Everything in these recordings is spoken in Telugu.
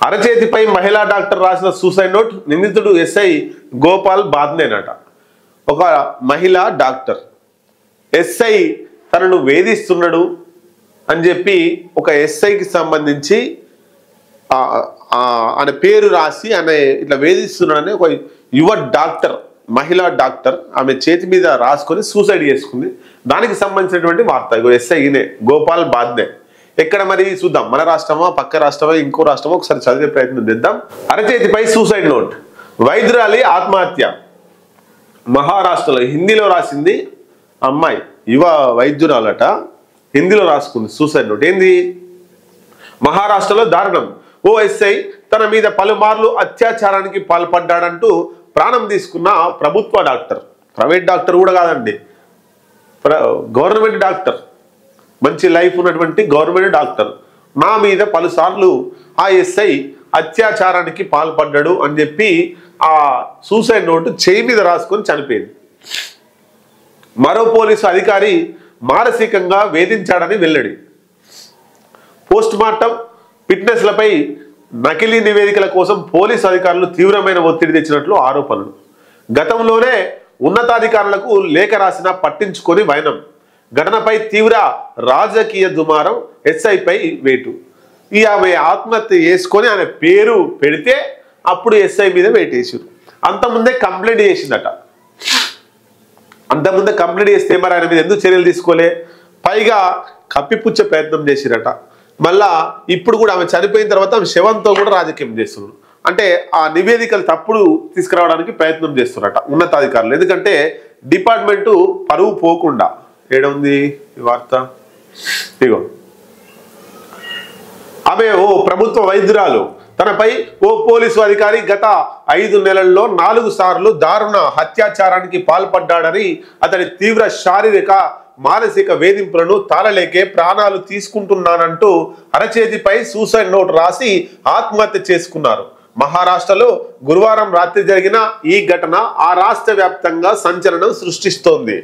అరచేతిపై మహిళా డాక్టర్ రాసిన సూసైడ్ నోట్. నిందితుడు ఎస్ఐ గోపాల్ బాద్నేనట. ఒక మహిళా డాక్టర్ ఎస్ఐ తనను వేధిస్తున్నాడు అని చెప్పి ఒక ఎస్ఐకి సంబంధించి ఆయన పేరు రాసి ఆయన ఇట్లా వేధిస్తున్నాడని ఒక యువ డాక్టర్, మహిళా డాక్టర్ ఆమె చేతి మీద రాసుకొని సూసైడ్ చేసుకుంది. దానికి సంబంధించినటువంటి వార్త. ఎస్ఐనే గోపాల్ బాద్నే. ఎక్కడ మరి చూద్దాం, మన రాష్ట్రమా పక్క రాష్ట్రమా ఇంకో రాష్ట్రమా ఒకసారి చదివే ప్రయత్నం చేద్దాం. అరచేతిపై సూసైడ్ నోట్. వైద్యురాలి ఆత్మహత్య. మహారాష్ట్రలో హిందీలో రాసింది అమ్మాయి, యువ వైద్యురాలట, హిందీలో రాసుకుంది సూసైడ్ నోట్. ఏంది? మహారాష్ట్రలో దారుణం. ఓ ఎస్ఐ తన మీద పలుమార్లు అత్యాచారానికి పాల్పడ్డాడంటూ ప్రాణం తీసుకున్న ప్రభుత్వ డాక్టర్, ప్రైవేట్ డాక్టర్ కూడా కాదండి, గవర్నమెంట్ డాక్టర్, మంచి లైఫ్ ఉన్నటువంటి గవర్నమెంట్ డాక్టర్ నా మీద పలుసార్లు ఆ ఎస్ఐ అత్యాచారానికి పాల్పడ్డాడు అని చెప్పి ఆ సూసైడ్ నోటు చేయి మీద రాసుకొని చనిపోయింది. మరో పోలీసు అధికారి మానసికంగా వేధించాడని వెల్లడి. పోస్ట్ మార్టం ఫిట్నెస్లపై నకిలీ నివేదికల కోసం పోలీసు అధికారులు తీవ్రమైన ఒత్తిడి తెచ్చినట్లు ఆరోపణలు. గతంలోనే ఉన్నతాధికారులకు లేఖ రాసినా పట్టించుకొని వైనం. ఘటనపై తీవ్ర రాజకీయ దుమారం. ఎస్ఐపై వేటు. ఆమె ఆత్మహత్య చేసుకొని ఆమె పేరు పెడితే అప్పుడు ఎస్ఐ మీద వేటేసారు. అంతకుముందే కంప్లైంట్ చేసిందట. అంతకుముందే కంప్లైంట్ చేస్తే మరి ఆయన మీద ఎందుకు చర్యలు తీసుకోలే? పైగా కప్పిపుచ్చే ప్రయత్నం చేసిరట. మళ్ళా ఇప్పుడు కూడా ఆమె చనిపోయిన తర్వాత ఆమె శవంతో కూడా రాజకీయం చేస్తున్నారు. అంటే ఆ నివేదికలు తప్పుడు తీసుకురావడానికి ప్రయత్నం చేస్తున్నారట ఉన్నతాధికారులు. ఎందుకంటే డిపార్ట్మెంటు పరువు పోకుండా. ఏడుంది ఈ వార్త? ఇగో, ఆమె ఓ ప్రభుత్వ వైద్యురాలు. తనపై ఓ పోలీసు అధికారి గత 5 నెలల్లో 4 సార్లు దారుణ అత్యాచారానికి పాల్పడ్డాడని, అతని తీవ్ర శారీరక మానసిక వేధింపులను తాళలేకే ప్రాణాలు తీసుకుంటున్నానంటూ అరచేతిపై సూసైడ్ నోట్ రాసి ఆత్మహత్య చేసుకున్నారు. మహారాష్ట్రలో గురువారం రాత్రి జరిగిన ఈ ఘటన ఆ రాష్ట్ర వ్యాప్తంగా సంచలనం సృష్టిస్తోంది.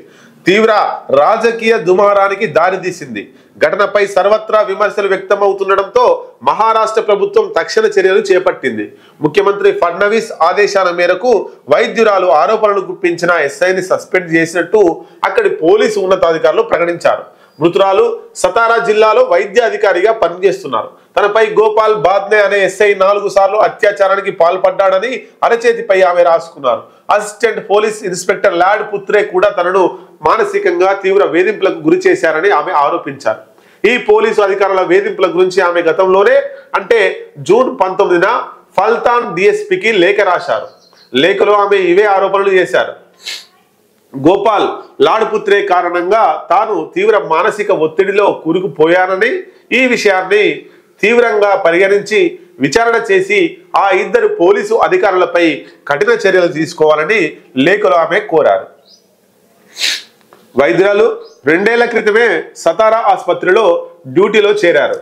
తీవ్ర రాజకీయ దుమారానికి దారితీసింది. ఘటనపై సర్వత్రా విమర్శలు వ్యక్తమవుతుండటంతో మహారాష్ట్ర ప్రభుత్వం తక్షణ చర్యలు చేపట్టింది. ముఖ్యమంత్రి ఫడ్నవీస్ ఆదేశాల మేరకు వైద్యురాలు ఆరోపణలు గుప్పించిన ఎస్ఐని సస్పెండ్ చేసినట్టు అక్కడి పోలీసు ఉన్నతాధికారులు ప్రకటించారు. మృతురాలు సతారా జిల్లాలో వైద్య అధికారిగా పనిచేస్తున్నారు. తనపై గోపాల్ బాద్నే అనే ఎస్ఐ 4 సార్లు అత్యాచారానికి పాల్పడ్డాడని అరచేతిపై ఆమె రాసుకున్నారు. అసిస్టెంట్ పోలీస్ ఇన్స్పెక్టర్ లాడ్ పుత్రే కూడా తనను మానసికంగా తీవ్ర వేధింపులకు గురి చేశారని ఆమె ఆరోపించారు. ఈ పోలీసు అధికారుల వేధింపుల గురించి ఆమె గతంలోనే అంటే జూన్ 19న ఫల్తాన్ డిఎస్పీకి లేఖ రాశారు. లేఖలో ఆమె ఇవే ఆరోపణలు చేశారు. గోపాల్ లాడ్పుత్రే కారణంగా తాను తీవ్ర మానసిక ఒత్తిడిలో కూరుకుపోయానని, ఈ విషయాన్ని తీవ్రంగా పరిగణించి విచారణ చేసి ఆ 2 పోలీసు అధికారులపై కఠిన చర్యలు తీసుకోవాలని లేఖలో ఆమె కోరారు. వైద్యురాలు 2 ఏళ్ల క్రితమే సతారా ఆసుపత్రిలో డ్యూటీలో చేరారు.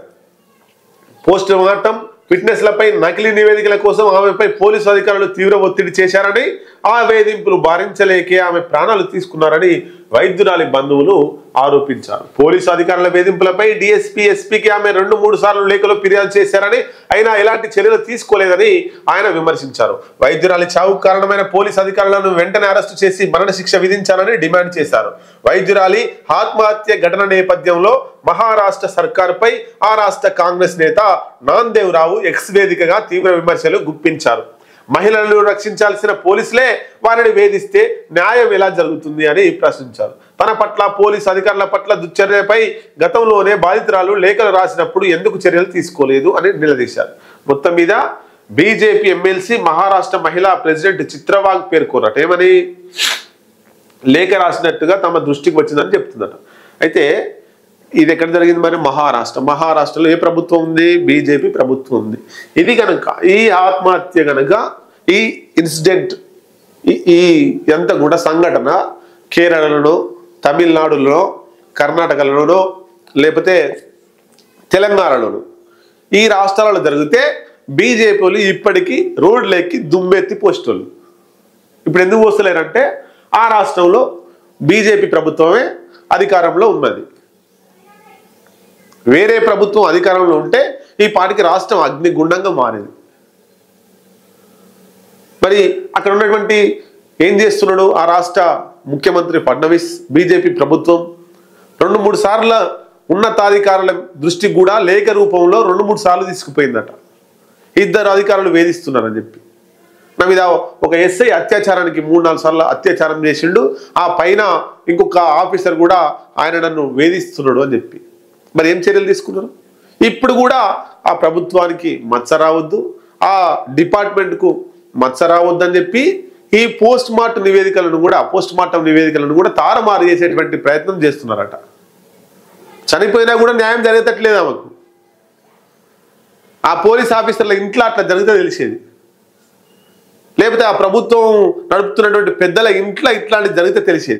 పోస్ట్ మార్టం ఫిట్నెస్లపై నకిలీ నివేదికల కోసం ఆమెపై పోలీసు అధికారులు తీవ్ర ఒత్తిడి చేశారని, ఆ వేధింపులు భరించలేకే ఆమె ప్రాణాలు తీసుకున్నారని వైద్యురాలి బంధువులు ఆరోపించారు. పోలీసు అధికారుల వేధింపులపై డిఎస్పీ, ఎస్పీకి ఆమె 2-3 సార్లు లేఖలో ఫిర్యాదు చేశారని, అయినా ఎలాంటి చర్యలు తీసుకోలేదని ఆయన విమర్శించారు. వైద్యురాలి చావుకు కారణమైన పోలీసు అధికారులను వెంటనే అరెస్టు చేసి మరణశిక్ష విధించాలని డిమాండ్ చేశారు. వైద్యురాలి ఆత్మహత్య ఘటన నేపథ్యంలో మహారాష్ట్ర సర్కారుపై ఆ రాష్ట్ర కాంగ్రెస్ నేత నాందేవ్ రావు ఎక్స్ వేదికగా తీవ్ర విమర్శలు గుప్పించారు. మహిళలను రక్షించాల్సిన పోలీసులే వారిని వేధిస్తే న్యాయం ఎలా జరుగుతుంది అని ప్రశ్నించారు. తన పట్ల పోలీసు అధికారుల పట్ల దుశ్చర్యపై గతంలోనే బాధితురాలు లేఖలు రాసినప్పుడు ఎందుకు చర్యలు తీసుకోలేదు అని నిలదీశారు. మొత్తం మీద బీజేపీ ఎమ్మెల్సీ మహారాష్ట్ర మహిళా ప్రెసిడెంట్ చిత్రవాగ్ పేర్కొన్నట్టు ఏమని లేఖ రాసినట్టుగా తమ దృష్టికి వచ్చిందని చెప్తుందట. అయితే ఇది ఎక్కడ జరిగింది మరి? మహారాష్ట్రలో ఏ ప్రభుత్వం ఉంది? బీజేపీ ప్రభుత్వం ఉంది. ఇది కనుక ఈ ఆత్మహత్య కనుక ఈ ఇన్సిడెంట్ ఈ ఎంత కూడా సంఘటన కేరళలో, తమిళనాడులో, కర్ణాటకలోనో లేకపోతే తెలంగాణలోనో ఈ రాష్ట్రాలలో జరిగితే బీజేపీలు ఇప్పటికీ రోడ్లెక్కి దుమ్మెత్తి పోస్టులు. ఇప్పుడు ఎందుకు వస్తలేరంటే ఆ రాష్ట్రంలో బీజేపీ ప్రభుత్వమే అధికారంలో ఉన్నది. వేరే ప్రభుత్వం అధికారంలో ఉంటే ఈ పాటికి రాష్ట్రం అగ్నిగుండంగా మారింది. మరి అక్కడ ఉన్నటువంటి ఏం చేస్తున్నాడు ఆ రాష్ట్ర ముఖ్యమంత్రి ఫడ్నవీస్, బీజేపీ ప్రభుత్వం 2-3 సార్లు ఉన్నతాధికారుల దృష్టికి కూడా లేఖ రూపంలో 2-3 సార్లు తీసుకుపోయిందట. 2 అధికారులు వేధిస్తున్నారని చెప్పి. నా మీద ఒక ఎస్ఐ అత్యాచారానికి 3-4 సార్లు అత్యాచారం చేసిండు, ఆ పైన ఇంకొక ఆఫీసర్ కూడా ఆయన నన్ను వేధిస్తున్నాడు అని చెప్పి. మరి ఏం చర్యలు తీసుకున్నారు? ఇప్పుడు కూడా ఆ ప్రభుత్వానికి మచ్చ రావద్దు, ఆ డిపార్ట్మెంట్కు మచ్చ రావద్దు అని చెప్పి ఈ పోస్ట్ మార్టం నివేదికలను కూడా తారుమారు చేసేటువంటి ప్రయత్నం చేస్తున్నారట. చనిపోయినా కూడా న్యాయం జరిగేటట్లేదు ఆమెకు. ఆ పోలీస్ ఆఫీసర్ల ఇంట్లో అట్లా జరిగితే తెలిసేది, లేకపోతే ఆ ప్రభుత్వం నడుపుతున్నటువంటి పెద్దల ఇంట్లో ఇట్లాంటి జరిగితే తెలిసేది.